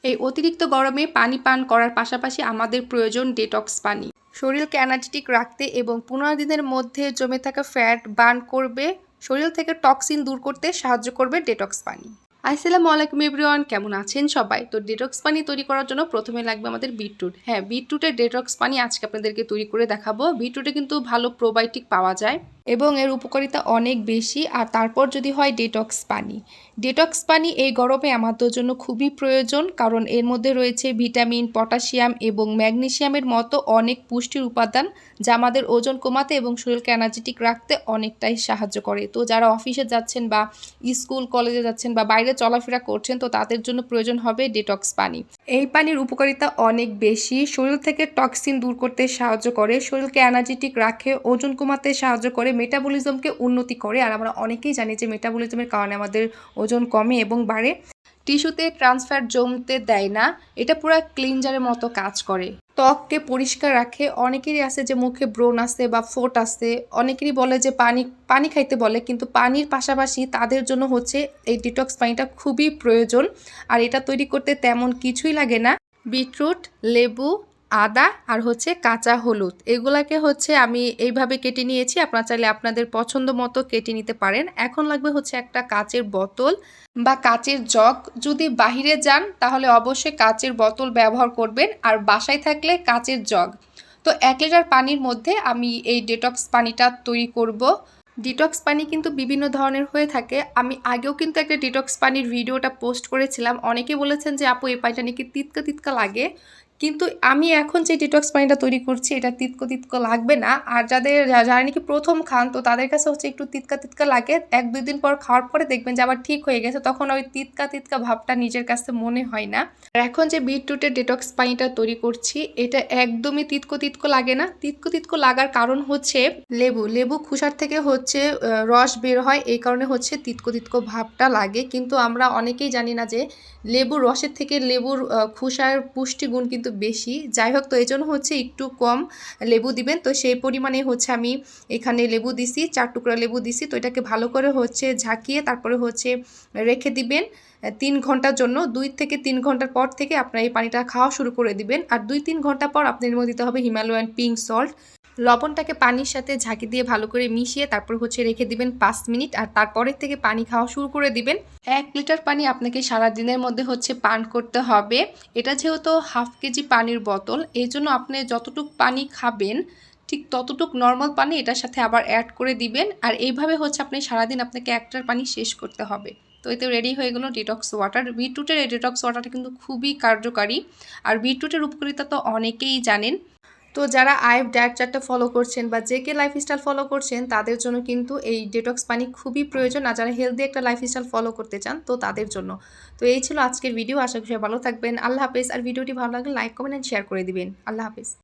এই অতিরিক্ত গরমে পানি পান করার পাশাপাশি আমাদের প্রয়োজন ডেটক্স পানি। শরীরকে এনার্জেটিক রাখতে এবং 15 দিনের মধ্যে জমে থাকা ফ্যাট বার্ন করবে, শরীর থেকে টক্সিন দূর করতে সাহায্য করবে ডেটক্স পানি। আসসালামু আলাইকুম এভরিওয়ান, কেমন আছেন সবাই? তো ডেটক্স পানি তৈরি করার জন্য প্রথমে লাগবে আমাদের বিটরুট। হ্যাঁ, বিটরুটের ডেটক্স পানি আজকে আপনাদেরকে তৈরি করে দেখাবো। বিটরুটে কিন্তু ভালো প্রোবায়োটিক পাওয়া যায় এবং এর উপকারিতা অনেক বেশি। আর তারপর যদি হয় ডেটক্স পানি, ডেটক্স পানি এই গরমে আমাদের জন্য খুবই প্রয়োজন, কারণ এর মধ্যে রয়েছে ভিটামিন, পটাশিয়াম এবং ম্যাগনেসিয়ামের মতো অনেক পুষ্টির উপাদান, যা আমাদের ওজন কমাতে এবং শরীরকে এনার্জেটিক রাখতে অনেকটাই সাহায্য করে। তো যারা অফিসে যাচ্ছেন বা স্কুল কলেজে যাচ্ছেন বা বাইরে চলাফেরা করছেন, তো তাদের জন্য প্রয়োজন হবে ডেটক্স পানি। এই পানির উপকারিতা অনেক বেশি, শরীর থেকে টক্সিন দূর করতে সাহায্য করে, শরীরকে এনার্জেটিক রাখে, ওজন কমাতে সাহায্য করে, মেটাবলিজমকে উন্নতি করে। আর আমরা অনেকেই জানি যে মেটাবলিজমের কারণে আমাদের ওজন কমে এবং বাড়ে। টিস্যুতে ট্রান্সফ্যাট জমতে দেয় না, এটা পুরো ক্লিনজারের মতো কাজ করে। ত্বককে পরিষ্কার রাখে। অনেকেরই আছে যে মুখে ব্রণ আছে বা ফোট আছে, অনেকেরই বলে যে পানি খাইতে বলে, কিন্তু পানির পাশাপাশি তাদের জন্য হচ্ছে এই ডিটক্স পানিটা খুবই প্রয়োজন। আর এটা তৈরি করতে তেমন কিছুই লাগে না। বিটরুট, লেবু, আদা আর হচ্ছে কাঁচা হলুদ, এগুলাকে হচ্ছে আমি এইভাবে কেটে নিয়েছি। আপনারা চাইলে আপনাদের পছন্দ মতো কেটে নিতে পারেন। এখন লাগবে হচ্ছে একটা কাচের বোতল বা কাচের জগ। যদি বাহিরে যান তাহলে অবশ্যই কাচের বোতল ব্যবহার করবেন, আর বাসায় থাকলে কাচের জগ। তো 1 লিটার পানির মধ্যে আমি এই ডেটক্স পানিটা তৈরি করব। ডিটক্স পানি কিন্তু বিভিন্ন ধরনের হয়ে থাকে। আমি আগেও কিন্তু একটা ডিটক্স পানির ভিডিওটা পোস্ট করেছিলাম। অনেকে বলেছেন যে আপু এই পানিটা নাকি তিতকা তিতকা লাগে, কিন্তু আমি এখন যে ডিটক্স পানিটা তৈরি করছি এটা তিতকো তিতকো লাগবে না। আর যারা নাকি প্রথম খান, তো তাদের কাছে হচ্ছে একটু তিতকা তিতকা লাগে। 1-2 দিন পর খাওয়ার পরে দেখবেন যে আবার ঠিক হয়ে গেছে, তখন ওই তিতকা তিতকা ভাবটা নিজের কাছে মনে হয় না। আর এখন যে বিটরুটের ডিটক্স পানিটা তৈরি করছি, এটা একদমই তিতকো তিতকো লাগে না। তিতকো তিতকো লাগার কারণ হচ্ছে লেবু খোসার থেকে হচ্ছে রস বের হয়, এই কারণে হচ্ছে তিতকো তিতকো ভাবটা লাগে। কিন্তু আমরা অনেকেই জানি না যে লেবুর রসের থেকে লেবুর খোসার পুষ্টিগুণ কিন্তু বেশি। যাই হোক, তো এই জন্য হচ্ছে একটু কম লেবু দিবেন। তো সেই পরিমাণে হচ্ছে আমি এখানে লেবু দিছি, 4 টুকরা লেবু দিছি। তো এটাকে ভালো করে হচ্ছে ঝাঁকিয়ে তারপরে হচ্ছে রেখে দিবেন 3 ঘন্টার জন্য। 2 থেকে 3 ঘন্টার পর থেকে আপনার এই পানিটা খাওয়া শুরু করে দিবেন। আর 2-3 ঘন্টা পর আপনার মধ্যে দিতে হবে হিমালয়ান পিঙ্ক সল্ট। লবণটাকে পানির সাথে ঝাঁকি দিয়ে ভালো করে মিশিয়ে তারপর হচ্ছে রেখে দিবেন 5 মিনিট। আর তারপরের থেকে পানি খাওয়া শুরু করে দিবেন। 1 লিটার পানি আপনাকে সারা দিনের মধ্যে হচ্ছে পান করতে হবে। এটা যেহেতু 1/2 কেজি পানির বোতল, এই জন্য আপনি যতটুক পানি খাবেন ঠিক ততটুক নর্মাল পানি এটার সাথে আবার অ্যাড করে দিবেন। আর এইভাবে হচ্ছে আপনি সারাদিন আপনাকে 1 লিটার পানি শেষ করতে হবে। তো এতে রেডি হয়ে গেল ডিটক্স ওয়াটার। বিটরুটের এই ডিটক্স ওয়াটারটা কিন্তু খুবই কার্যকারী। আর বিটরুটের উপকারিতা তো অনেকেই জানেন। তো যারা আইএফ ডায়েট চার্টটা ফলো করছেন বা জেকে লাইফস্টাইল ফলো করছেন, তাদের জন্য কিন্তু এই ডেটক্স পানি খুবই প্রয়োজন। আর যারা হেলদি একটা লাইফস্টাইল ফলো করতে চান, তো তাদের জন্য। তো এই ছিল আজকের ভিডিও। আশা করি ভালো থাকবেন। আল্লাহ হাফেজ। আর ভিডিওটি ভালো লাগলে লাইক, কমেন্ট অ্যান্ড শেয়ার করে দিবেন। আল্লাহ হাফেজ।